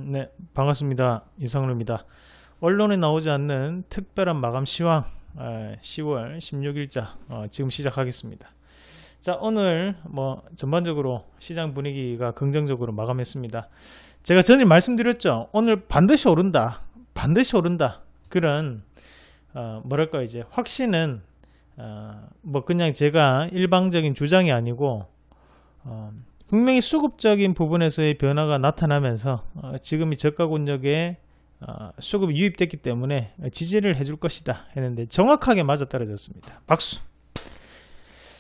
네, 반갑습니다. 이상루입니다. 언론에 나오지 않는 특별한 마감 시황 10월 16일자 지금 시작하겠습니다. 자, 오늘 전반적으로 시장 분위기가 긍정적으로 마감했습니다. 제가 전에 말씀드렸죠. 오늘 반드시 오른다. 반드시 오른다. 그런 뭐랄까 이제 확신은 그냥 제가 일방적인 주장이 아니고 분명히 수급적인 부분에서의 변화가 나타나면서 지금이 저가 권역에 수급이 유입됐기 때문에 지지를 해줄 것이다 했는데 정확하게 맞아떨어졌습니다. 박수.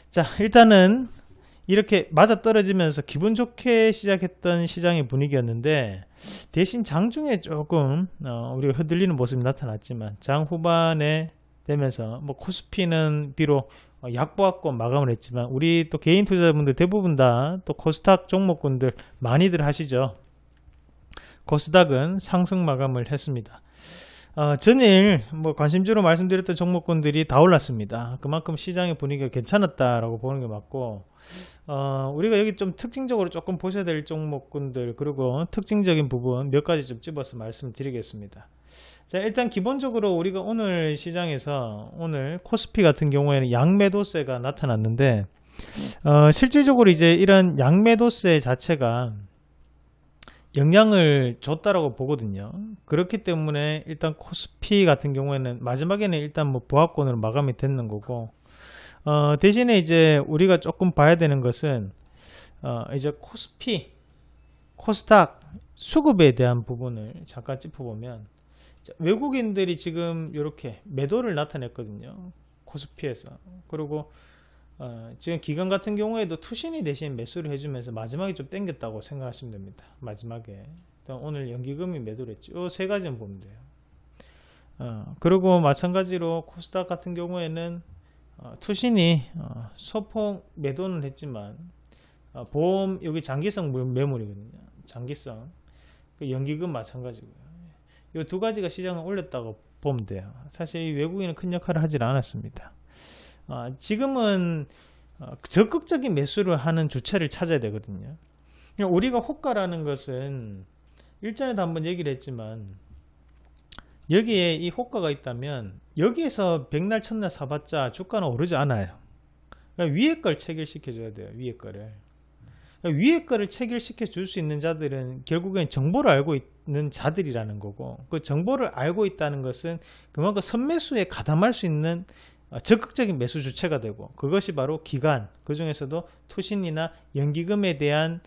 자, 일단은 이렇게 맞아떨어지면서 기분 좋게 시작했던 시장의 분위기였는데 대신 장중에 조금 우리가 흔들리는 모습이 나타났지만 장 후반에 되면서 코스피는 비록 약보합권 마감을 했지만 우리 또 개인 투자자분들 대부분 다 또 코스닥 종목군들 많이들 하시죠. 코스닥은 상승 마감을 했습니다. 전일 관심주로 말씀드렸던 종목군들이 다 올랐습니다. 그만큼 시장의 분위기가 괜찮았다라고 보는 게 맞고 우리가 여기 좀 특징적으로 조금 보셔야 될 종목군들 그리고 특징적인 부분 몇 가지 좀 집어서 말씀드리겠습니다. 자, 일단 기본적으로 우리가 오늘 시장에서 오늘 코스피 같은 경우에는 양매도세가 나타났는데 실질적으로 이제 이런 양매도세 자체가 영향을 줬다라고 보거든요. 그렇기 때문에 일단 코스피 같은 경우에는 마지막에는 일단 보합권으로 마감이 됐는 거고 대신에 이제 우리가 조금 봐야 되는 것은 이제 코스피, 코스닥 수급에 대한 부분을 잠깐 짚어보면 외국인들이 지금 이렇게 매도를 나타냈거든요. 코스피에서. 그리고 지금 기관 같은 경우에도 투신이 대신 매수를 해주면서 마지막에 좀 땡겼다고 생각하시면 됩니다. 마지막에 오늘 연기금이 매도를 했죠. 이 세 가지는 보면 돼요. 그리고 마찬가지로 코스닥 같은 경우에는 투신이 소폭 매도는 했지만 보험 여기 장기성 매물이거든요. 장기성 그 연기금 마찬가지고요. 이 두 가지가 시장을 올렸다고 보면 돼요. 사실 이 외국인은 큰 역할을 하질 않았습니다. 지금은 적극적인 매수를 하는 주체를 찾아야 되거든요. 우리가 호가라는 것은 일전에도 한번 얘기를 했지만 여기에 이 호가가 있다면 여기에서 백날 첫날 사봤자 주가는 오르지 않아요. 그러니까 위에 걸 체결시켜 줘야 돼요. 위에 거를. 위에 거를 체결시켜 줄 수 있는 자들은 결국엔 정보를 알고 있는 자들이라는 거고 그 정보를 알고 있다는 것은 그만큼 선매수에 가담할 수 있는 적극적인 매수 주체가 되고 그것이 바로 기관 그 중에서도 투신이나 연기금에 대한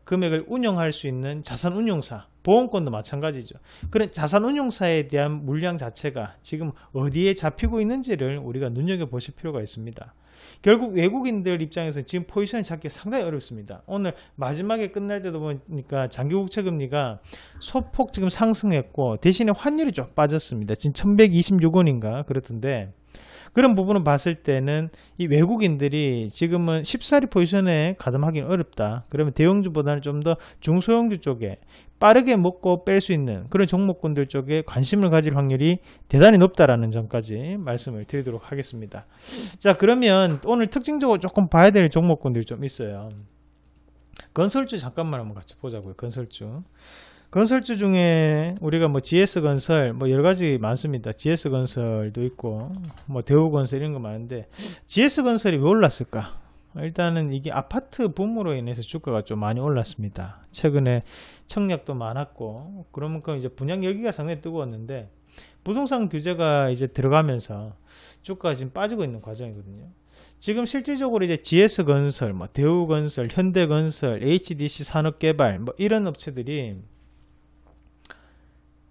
금액을 운용할 수 있는 자산운용사 보험권도 마찬가지죠. 그런 자산운용사에 대한 물량 자체가 지금 어디에 잡히고 있는지를 우리가 눈여겨보실 필요가 있습니다. 결국 외국인들 입장에서 지금 포지션을 잡기 상당히 어렵습니다. 오늘 마지막에 끝날 때도 보니까 장기국채금리가 소폭 지금 상승했고 대신에 환율이 좀 빠졌습니다. 지금 1126원인가 그렇던데 그런 부분을 봤을 때는 이 외국인들이 지금은 쉽사리 포지션에 가담하기는 어렵다. 그러면 대형주보다는 좀 더 중소형주 쪽에 빠르게 먹고 뺄 수 있는 그런 종목군들 쪽에 관심을 가질 확률이 대단히 높다라는 점까지 말씀을 드리도록 하겠습니다. 자, 그러면 오늘 특징적으로 조금 봐야 될 종목군들이 좀 있어요. 건설주 잠깐만 한번 같이 보자고요. 건설주 중에 우리가 GS건설 여러가지 많습니다. GS건설도 있고 대우건설 이런 거 많은데 GS건설이 왜 올랐을까? 일단은 이게 아파트 붐으로 인해서 주가가 좀 많이 올랐습니다. 최근에 청약도 많았고 그러면큼 이제 분양 열기가 상당히 뜨거웠는데 부동산 규제가 이제 들어가면서 주가가 지금 빠지고 있는 과정이거든요. 지금 실질적으로 이제 GS건설, 대우건설, 현대건설, HDC 산업개발 이런 업체들이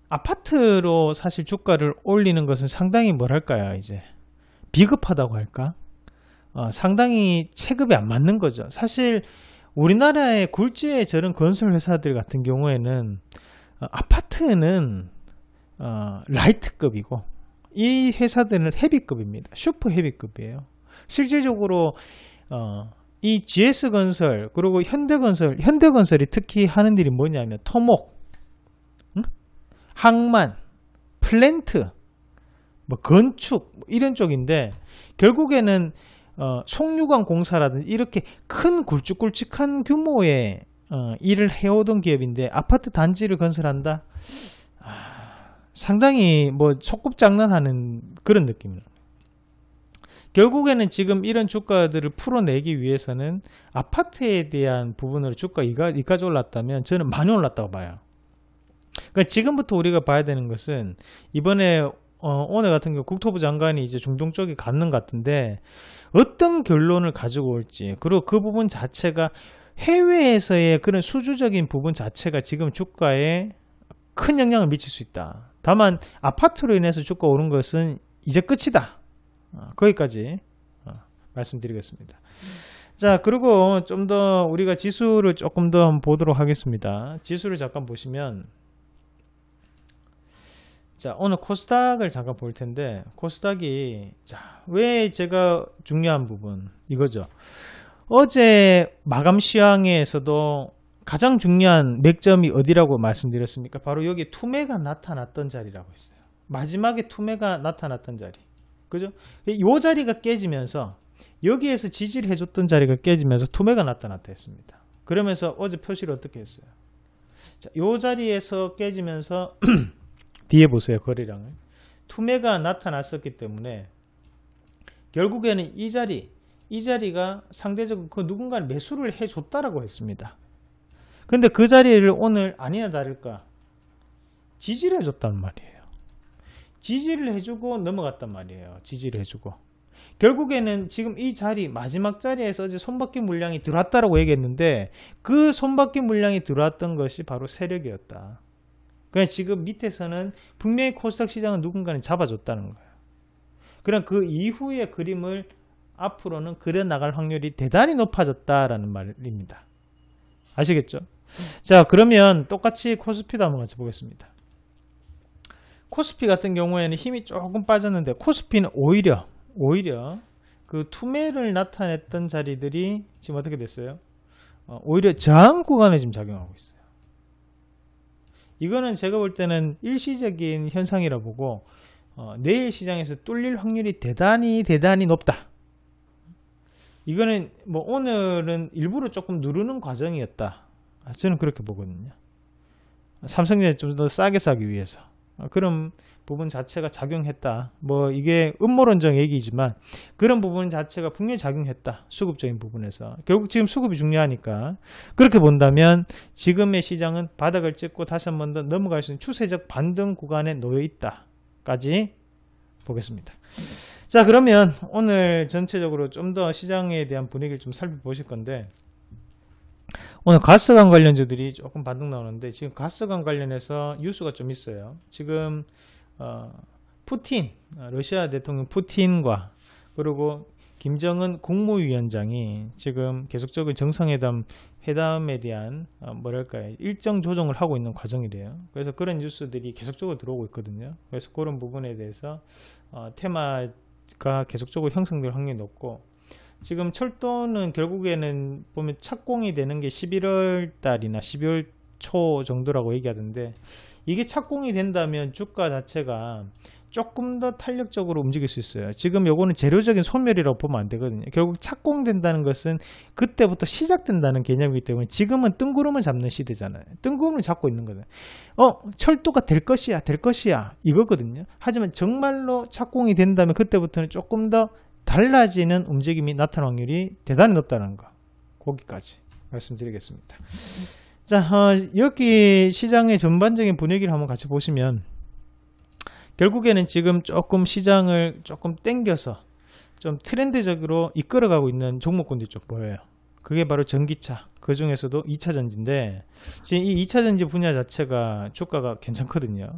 아파트로 사실 주가를 올리는 것은 상당히 뭐랄까요, 이제 비겁하다고 할까? 상당히 체급이 안 맞는 거죠. 사실 우리나라의 굴지의 저런 건설 회사들 같은 경우에는 아파트는 라이트급이고 이 회사들은 헤비급입니다. 슈퍼 헤비급이에요. 실질적으로 이 GS건설 그리고 현대건설이 특히 하는 일이 뭐냐면 토목, 항만, 플랜트, 건축 이런 쪽인데 결국에는 송유관 공사라든지 이렇게 큰 굵직굵직한 규모의 일을 해오던 기업인데 아파트 단지를 건설한다? 상당히 뭐 소꿉장난하는 그런 느낌입니다. 결국에는 지금 이런 주가들을 풀어내기 위해서는 아파트에 대한 부분으로 주가 이까지 올랐다면 저는 많이 올랐다고 봐요. 그러니까 지금부터 우리가 봐야 되는 것은 이번에 오늘 같은 경우 국토부 장관이 이제 중동 쪽에 갔는 것 같은데 어떤 결론을 가지고 올지, 그리고 그 부분 자체가 해외에서의 그런 수주적인 부분 자체가 지금 주가에 큰 영향을 미칠 수 있다. 다만 아파트로 인해서 주가 오른 것은 이제 끝이다. 거기까지 말씀드리겠습니다. 자, 그리고 좀 더 우리가 지수를 조금 더 한번 보도록 하겠습니다. 지수를 잠깐 보시면, 자, 오늘 코스닥을 잠깐 볼 텐데, 코스닥이, 자, 왜 제가 중요한 부분 이거죠. 어제 마감 시황에서도 가장 중요한 맥점이 어디라고 말씀드렸습니까? 바로 여기 투매가 나타났던 자리라고 했어요. 마지막에 투매가 나타났던 자리. 그죠? 이 자리가 깨지면서 여기에서 지지를 해줬던 자리가 깨지면서 투매가 나타났다 했습니다. 그러면서 어제 표시를 어떻게 했어요? 자, 이 자리에서 깨지면서 뒤에 보세요. 거래량을. 투매가 나타났었기 때문에 결국에는 이 자리가 상대적으로 그 누군가 매수를 해줬다라고 했습니다. 근데 그 자리를 오늘 아니나 다를까 지지를 해줬단 말이에요. 지지를 해주고 넘어갔단 말이에요. 지지를 해주고. 결국에는 지금 이 자리, 마지막 자리에서 이제 손바뀜 물량이 들어왔다라고 얘기했는데 그 손바뀜 물량이 들어왔던 것이 바로 세력이었다. 그냥 지금 밑에서는 분명히 코스닥 시장은 누군가는 잡아줬다는 거예요. 그럼 그 이후의 그림을 앞으로는 그려나갈 확률이 대단히 높아졌다라는 말입니다. 아시겠죠? 자, 그러면 똑같이 코스피도 한번 같이 보겠습니다. 코스피 같은 경우에는 힘이 조금 빠졌는데 코스피는 오히려 그 투매를 나타냈던 자리들이 지금 어떻게 됐어요? 오히려 저항 구간에 지금 작용하고 있어요. 이거는 제가 볼 때는 일시적인 현상이라 보고 내일 시장에서 뚫릴 확률이 대단히 높다. 이거는 뭐 오늘은 일부러 조금 누르는 과정이었다. 저는 그렇게 보거든요. 삼성전자 좀 더 싸게 사기 위해서 그런 부분 자체가 작용했다. 뭐 이게 음모론적 얘기지만 그런 부분 자체가 분명히 작용했다. 수급적인 부분에서. 결국 지금 수급이 중요하니까 그렇게 본다면 지금의 시장은 바닥을 찍고 다시 한 번 더 넘어갈 수 있는 추세적 반등 구간에 놓여 있다까지 보겠습니다. 자, 그러면 오늘 전체적으로 좀 더 시장에 대한 분위기를 좀 살펴보실 건데, 오늘 가스관 관련주들이 조금 반등 나오는데 지금 가스관 관련해서 뉴스가 좀 있어요. 지금 푸틴, 러시아 대통령 푸틴과 그리고 김정은 국무위원장이 지금 계속적으로 회담에 대한 뭐랄까요, 일정 조정을 하고 있는 과정이래요. 그래서 그런 뉴스들이 계속적으로 들어오고 있거든요. 그래서 그런 부분에 대해서 테마가 계속적으로 형성될 확률이 높고, 지금 철도는 결국에는 보면 착공이 되는 게 11월 달이나 12월 초 정도라고 얘기하던데, 이게 착공이 된다면 주가 자체가 조금 더 탄력적으로 움직일 수 있어요. 지금 요거는 재료적인 소멸이라고 보면 안 되거든요. 결국 착공된다는 것은 그때부터 시작된다는 개념이기 때문에 지금은 뜬구름을 잡는 시대잖아요. 뜬구름을 잡고 있는 거죠. 철도가 될 것이야 이거거든요. 하지만 정말로 착공이 된다면 그때부터는 조금 더 달라지는 움직임이 나타날 확률이 대단히 높다는 거, 거기까지 말씀드리겠습니다. 자, 여기 시장의 전반적인 분위기를 한번 같이 보시면 결국에는 지금 조금 시장을 조금 땡겨서 좀 트렌드적으로 이끌어가고 있는 종목군들이 좀 보여요. 그게 바로 전기차, 그 중에서도 2차전지인데 지금 이 2차전지 분야 자체가 주가가 괜찮거든요.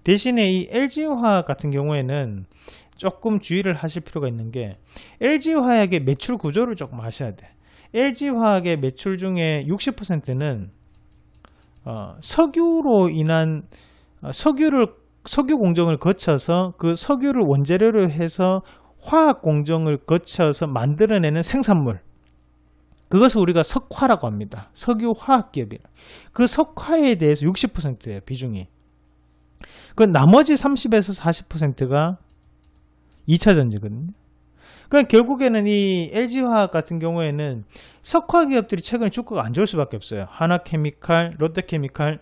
대신에 이 LG화학 같은 경우에는 조금 주의를 하실 필요가 있는 게, LG화학의 매출 구조를 조금 아셔야 돼. LG화학의 매출 중에 60%는 석유로 인한 석유 공정을 거쳐서 그 석유를 원재료로 해서 화학 공정을 거쳐서 만들어내는 생산물, 그것을 우리가 석화라고 합니다. 석유 화학 기업이라. 그 석화에 대해서 60%예요, 비중이. 그 나머지 30에서 40%가 2차전지거든요. 그러니까 결국에는 이 LG화학 같은 경우에는 석화 기업들이 최근에 주가가 안 좋을 수밖에 없어요. 하나케미칼, 롯데케미칼.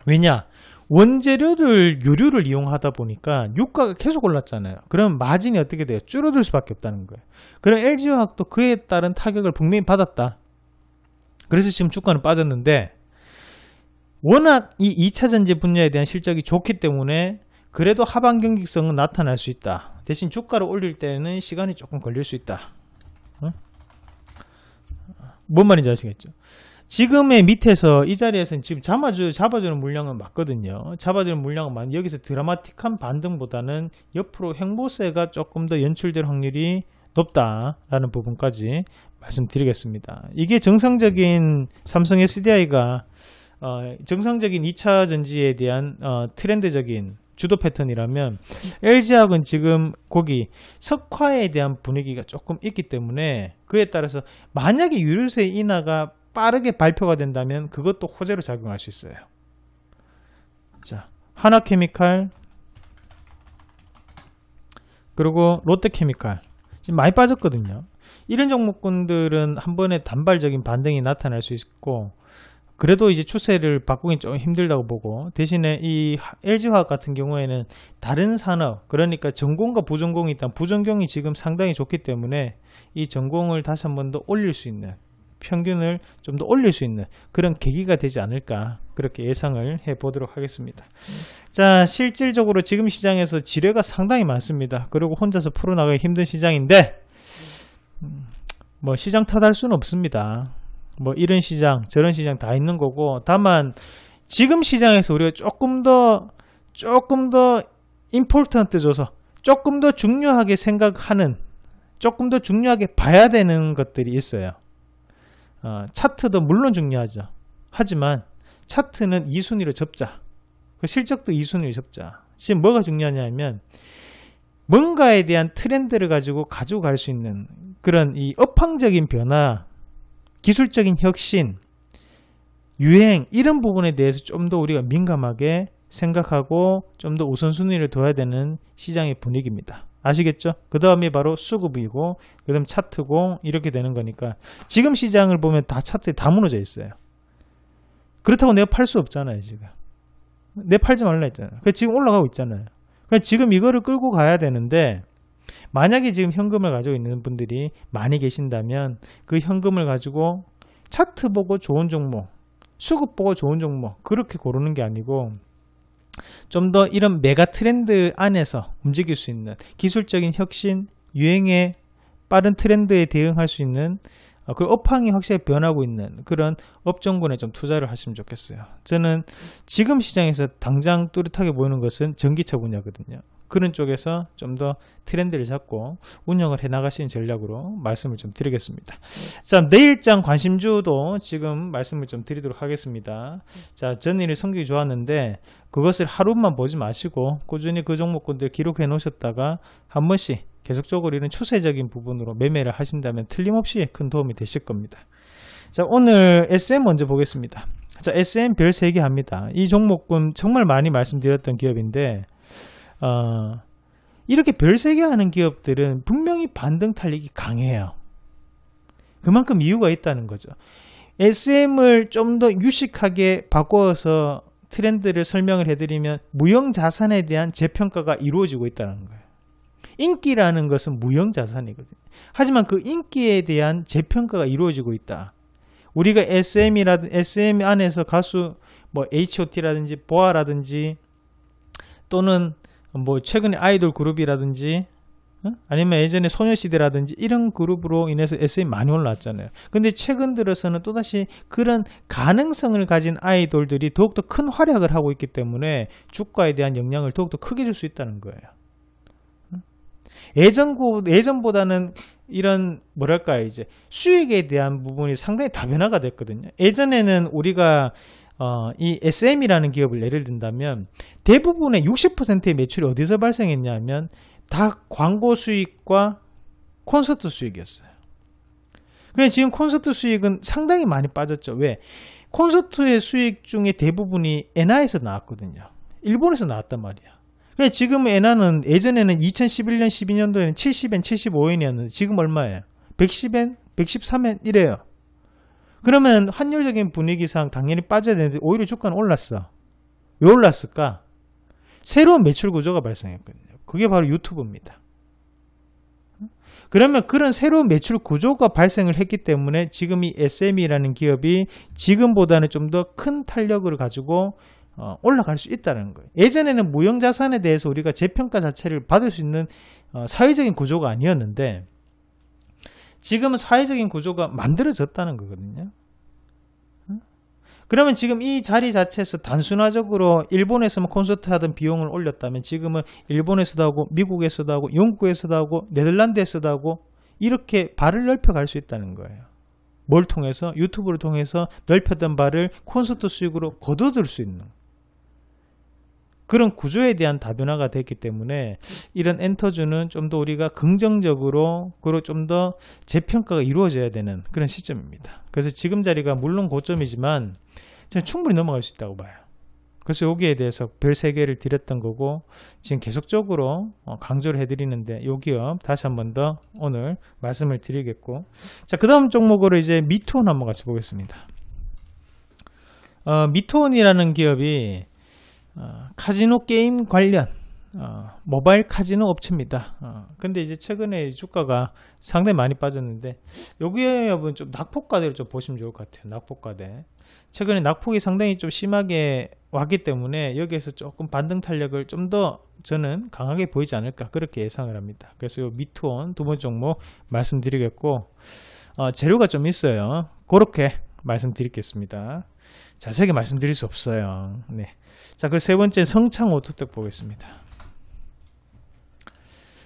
왜냐? 원재료들, 유류를 이용하다 보니까 유가가 계속 올랐잖아요. 그럼 마진이 어떻게 돼요? 줄어들 수밖에 없다는 거예요. 그럼 LG화학도 그에 따른 타격을 분명히 받았다. 그래서 지금 주가는 빠졌는데, 워낙 이 2차전지 분야에 대한 실적이 좋기 때문에 그래도 하반 경직성은 나타날 수 있다. 대신 주가를 올릴 때는 시간이 조금 걸릴 수 있다. 응? 뭔 말인지 아시겠죠? 지금의 밑에서 이 자리에서는 지금 잡아주는 물량은 맞거든요. 잡아주는 물량은 맞는데 여기서 드라마틱한 반등보다는 옆으로 횡보세가 조금 더 연출될 확률이 높다라는 부분까지 말씀드리겠습니다. 이게 정상적인 삼성 SDI가 정상적인 2차 전지에 대한 트렌드적인 주도 패턴이라면 LG화학은 지금 거기 석화에 대한 분위기가 조금 있기 때문에 그에 따라서 만약에 유류세 인하가 빠르게 발표가 된다면 그것도 호재로 작용할 수 있어요. 자, 하나케미칼 그리고 롯데케미칼 지금 많이 빠졌거든요. 이런 종목군들은 한 번에 단발적인 반등이 나타날 수 있고 그래도 이제 추세를 바꾸긴 좀 힘들다고 보고 대신에 이 LG화학 같은 경우에는 다른 산업 그러니까 전공과 부전공이 있다. 부전공이 지금 상당히 좋기 때문에 이 전공을 다시 한 번 더 올릴 수 있는 평균을 좀 더 올릴 수 있는 그런 계기가 되지 않을까 그렇게 예상을 해보도록 하겠습니다. 자, 실질적으로 지금 시장에서 지뢰가 상당히 많습니다. 그리고 혼자서 풀어나가기 힘든 시장인데 뭐 시장 탓할 수는 없습니다. 뭐 이런 시장 저런 시장 다 있는 거고 다만 지금 시장에서 우리가 조금 더 임포턴트 줘서 조금 더 중요하게 생각하는 조금 더 중요하게 봐야 되는 것들이 있어요. 차트도 물론 중요하죠. 하지만 차트는 2순위로 접자. 그 실적도 2순위로 접자. 지금 뭐가 중요하냐면 뭔가에 대한 트렌드를 가지고 갈 수 있는 그런 이 업황적인 변화 기술적인 혁신, 유행 이런 부분에 대해서 좀 더 우리가 민감하게 생각하고 좀 더 우선순위를 둬야 되는 시장의 분위기입니다. 아시겠죠? 그 다음이 바로 수급이고 그 다음 차트고 이렇게 되는 거니까 지금 시장을 보면 다 차트에 다 무너져 있어요. 그렇다고 내가 팔 수 없잖아요. 지금 내가 팔지 말라 했잖아요. 지금 올라가고 있잖아요. 지금 이거를 끌고 가야 되는데 만약에 지금 현금을 가지고 있는 분들이 많이 계신다면 그 현금을 가지고 차트 보고 좋은 종목, 수급 보고 좋은 종목 그렇게 고르는 게 아니고 좀 더 이런 메가 트렌드 안에서 움직일 수 있는 기술적인 혁신, 유행에 빠른 트렌드에 대응할 수 있는 그 업황이 확실히 변하고 있는 그런 업종군에 좀 투자를 하시면 좋겠어요. 저는 지금 시장에서 당장 뚜렷하게 보이는 것은 전기차 분야거든요. 그런 쪽에서 좀 더 트렌드를 잡고 운영을 해 나가시는 전략으로 말씀을 좀 드리겠습니다. 자, 내일장 관심주도 지금 말씀을 좀 드리도록 하겠습니다. 자, 전일이 성격이 좋았는데 그것을 하루만 보지 마시고 꾸준히 그 종목군들 기록해 놓으셨다가 한 번씩 계속적으로 이런 추세적인 부분으로 매매를 하신다면 틀림없이 큰 도움이 되실 겁니다. 자, 오늘 SM 먼저 보겠습니다. 자, SM 별 3개 합니다. 이 종목군 정말 많이 말씀드렸던 기업인데 이렇게 별 3개 하는 기업들은 분명히 반등 탄력이 강해요. 그만큼 이유가 있다는 거죠. SM을 좀 더 유식하게 바꿔서 트렌드를 설명을 해드리면 무형자산에 대한 재평가가 이루어지고 있다는 거예요. 인기라는 것은 무형자산이거든요. 하지만 그 인기에 대한 재평가가 이루어지고 있다. 우리가 SM 안에서 가수 뭐 H.O.T라든지 보아라든지 또는 뭐 최근에 아이돌 그룹이라든지 아니면 예전에 소녀시대라든지 이런 그룹으로 인해서 SM이 많이 올라왔잖아요. 근데 최근 들어서는 또다시 그런 가능성을 가진 아이돌들이 더욱더 큰 활약을 하고 있기 때문에 주가에 대한 영향을 더욱더 크게 줄 수 있다는 거예요. 예전보다는 이런 뭐랄까요, 이제 수익에 대한 부분이 상당히 다변화가 됐거든요. 예전에는 우리가 이 SM이라는 기업을 예를 든다면 대부분의 60%의 매출이 어디서 발생했냐면 다 광고 수익과 콘서트 수익이었어요. 근데 지금 콘서트 수익은 상당히 많이 빠졌죠. 왜? 콘서트의 수익 중에 대부분이 엔화에서 나왔거든요. 일본에서 나왔단 말이야. 그러니까 지금 엔화는 예전에는 2011년 12년도에는 70엔 75엔이었는데 지금 얼마예요? 110엔 113엔 이래요. 그러면 환율적인 분위기상 당연히 빠져야 되는데 오히려 주가는 올랐어. 왜 올랐을까? 새로운 매출 구조가 발생했거든요. 그게 바로 유튜브입니다. 그러면 그런 새로운 매출 구조가 발생을 했기 때문에 지금 이 SM이라는 기업이 지금보다는 좀 더 큰 탄력을 가지고 올라갈 수 있다는 거예요. 예전에는 무형자산에 대해서 우리가 재평가 자체를 받을 수 있는 사회적인 구조가 아니었는데 지금은 사회적인 구조가 만들어졌다는 거거든요. 그러면 지금 이 자리 자체에서 단순화적으로 일본에서만 콘서트 하던 비용을 올렸다면 지금은 일본에서도 하고 미국에서도 하고 영국에서도 하고 네덜란드에서도 하고 이렇게 발을 넓혀갈 수 있다는 거예요. 뭘 통해서? 유튜브를 통해서 넓혔던 발을 콘서트 수익으로 거둬들 수 있는 그런 구조에 대한 다변화가 됐기 때문에 이런 엔터주는 좀 더 우리가 긍정적으로 그리고 좀 더 재평가가 이루어져야 되는 그런 시점입니다. 그래서 지금 자리가 물론 고점이지만 저는 충분히 넘어갈 수 있다고 봐요. 그래서 여기에 대해서 별 3개를 드렸던 거고 지금 계속적으로 강조를 해드리는데 이 기업 다시 한 번 더 오늘 말씀을 드리겠고, 자, 그 다음 종목으로 이제 미투온 한번 같이 보겠습니다. 미투온이라는 기업이 카지노 게임 관련 모바일 카지노 업체입니다. 근데 이제 최근에 주가가 상당히 많이 빠졌는데 여기에 여러분 좀 낙폭과대를 좀 보시면 좋을 것 같아요. 낙폭과대. 최근에 낙폭이 상당히 좀 심하게 왔기 때문에 여기에서 조금 반등 탄력을 좀 더 저는 강하게 보이지 않을까 그렇게 예상을 합니다. 그래서 요 미투온 두 번째 종목 말씀드리겠고, 재료가 좀 있어요. 그렇게 말씀드리겠습니다. 자세하게 말씀드릴 수 없어요. 네. 자, 그 세 번째 성창오토텍 보겠습니다.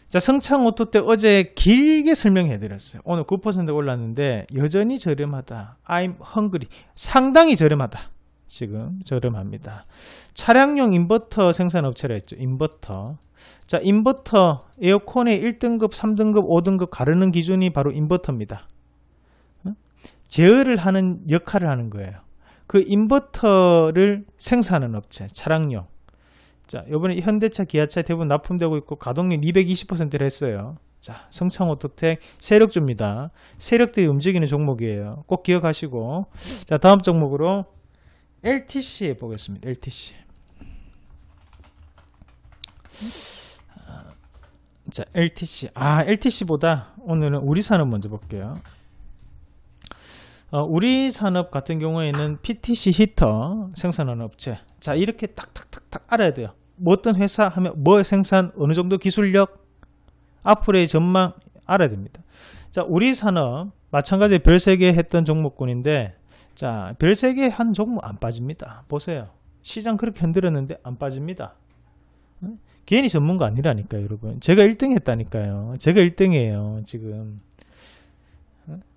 자, 성창오토텍 어제 길게 설명해 드렸어요. 오늘 9% 올랐는데 여전히 저렴하다. I'm hungry. 상당히 저렴하다. 지금 저렴합니다. 차량용 인버터 생산업체라 했죠. 인버터. 자, 인버터 에어컨의 1등급, 3등급, 5등급 가르는 기준이 바로 인버터입니다. 제어를 하는 역할을 하는 거예요. 그 인버터를 생산하는 업체, 차량용. 자, 이번에 현대차, 기아차 대부분 납품되고 있고 가동률 220%를 했어요. 자, 성창오토텍 세력주입니다. 세력들이 움직이는 종목이에요. 꼭 기억하시고, 자, 다음 종목으로 LTC 보겠습니다. LTC. 자, LTC. LTC보다 오늘은 우리산업 먼저 볼게요. 우리산업 같은 경우에는 PTC 히터 생산하는 업체. 자, 이렇게 탁탁탁탁 알아야 돼요. 뭐 어떤 회사 하면 뭐 생산, 어느 정도 기술력, 앞으로의 전망 알아야 됩니다. 자, 우리산업 마찬가지로 별 3개 했던 종목군인데, 자, 별 3개 한 종목 안 빠집니다. 보세요. 시장 그렇게 흔들었는데 안 빠집니다. 괜히 전문가 아니라니까요, 여러분. 제가 1등 했다니까요. 제가 1등이에요, 지금.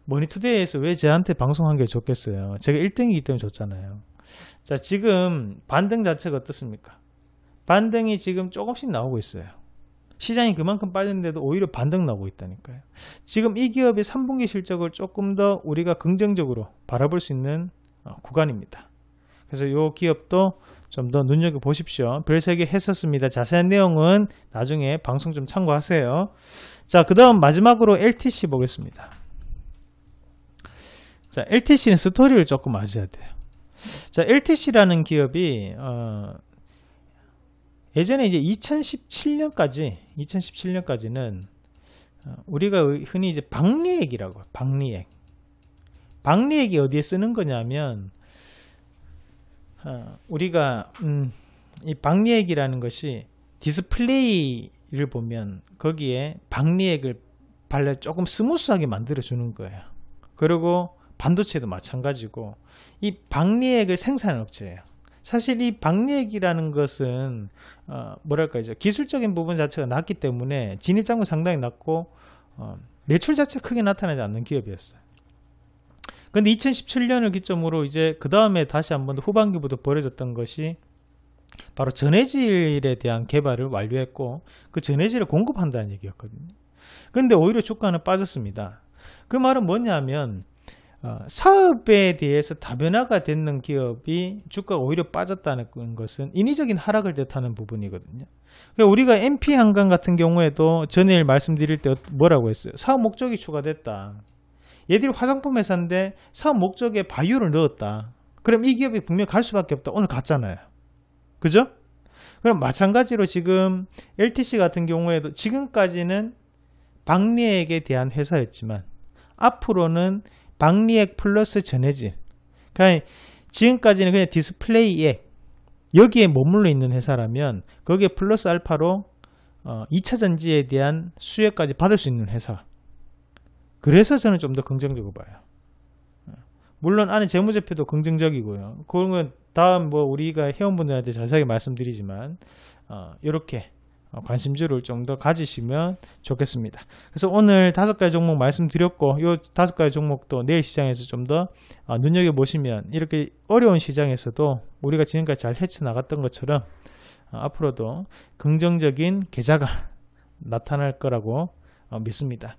머니투데이에서 왜 저한테 방송한 게 좋겠어요. 제가 1등이기 때문에 좋잖아요. 자, 지금 반등 자체가 어떻습니까? 반등이 지금 조금씩 나오고 있어요. 시장이 그만큼 빠졌는데도 오히려 반등 나오고 있다니까요. 지금 이 기업의 3분기 실적을 조금 더 우리가 긍정적으로 바라볼 수 있는 구간입니다. 그래서 이 기업도 좀 더 눈여겨보십시오. 별 3개 했었습니다. 자세한 내용은 나중에 방송 좀 참고하세요. 자, 그 다음 마지막으로 LTC 보겠습니다. 자, LTC는 스토리를 조금 아셔야 돼요. 자, LTC라는 기업이 예전에 이제 2017년까지는 우리가 흔히 이제 박리액이라고 해요. 박리액. 박리액이 어디에 쓰는 거냐면 우리가 이 박리액이라는 것이 디스플레이를 보면 거기에 박리액을 발라 조금 스무스하게 만들어 주는 거예요. 그리고 반도체도 마찬가지고 이 박리액을 생산하는 업체예요. 사실 이 박리액이라는 것은 뭐랄까요, 기술적인 부분 자체가 낮기 때문에 진입장벽이 상당히 낮고 매출 자체 크게 나타나지 않는 기업이었어요. 근데 2017년을 기점으로 이제 그 다음에 다시 한번 후반기부터 벌어졌던 것이 바로 전해질에 대한 개발을 완료했고 그 전해질을 공급한다는 얘기였거든요. 근데 오히려 주가는 빠졌습니다. 그 말은 뭐냐면 사업에 대해서 다변화가 되는 기업이 주가가 오히려 빠졌다는 것은 인위적인 하락을 뜻하는 부분이거든요. 그러니까 우리가 MP 한강 같은 경우에도 전일 말씀드릴 때 뭐라고 했어요? 사업 목적이 추가됐다. 얘들이 화장품 회사인데 사업 목적에 바이오를 넣었다. 그럼 이 기업이 분명히 갈 수밖에 없다. 오늘 갔잖아요. 그죠? 그럼 마찬가지로 지금 LTC 같은 경우에도 지금까지는 박리액에 대한 회사였지만 앞으로는 박리액 플러스 전해질, 그러니까 지금까지는 그냥 디스플레이액 여기에 머물러 있는 회사라면 거기에 플러스 알파로 2차 전지에 대한 수혜까지 받을 수 있는 회사. 그래서 저는 좀 더 긍정적으로 봐요. 물론 안에 재무제표도 긍정적이고요. 그건 다음 우리가 회원분들한테 자세하게 말씀드리지만 이렇게 관심주를 좀 더 가지시면 좋겠습니다. 그래서 오늘 5가지 종목 말씀드렸고 이 5가지 종목도 내일 시장에서 좀 더 눈여겨보시면 이렇게 어려운 시장에서도 우리가 지금까지 잘 헤쳐나갔던 것처럼 앞으로도 긍정적인 계좌가 나타날 거라고 믿습니다.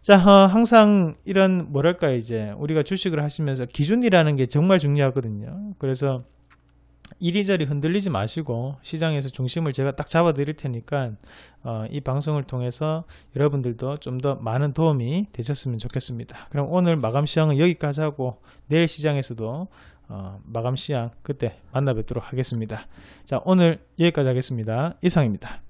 자, 항상 이런 이제 우리가 주식을 하시면서 기준이라는 게 정말 중요하거든요. 그래서 이리저리 흔들리지 마시고 시장에서 중심을 제가 딱 잡아 드릴 테니까 이 방송을 통해서 여러분들도 좀 더 많은 도움이 되셨으면 좋겠습니다. 그럼 오늘 마감 시황은 여기까지 하고 내일 시장에서도 마감 시황 그때 만나 뵙도록 하겠습니다. 자, 오늘 여기까지 하겠습니다. 이상입니다.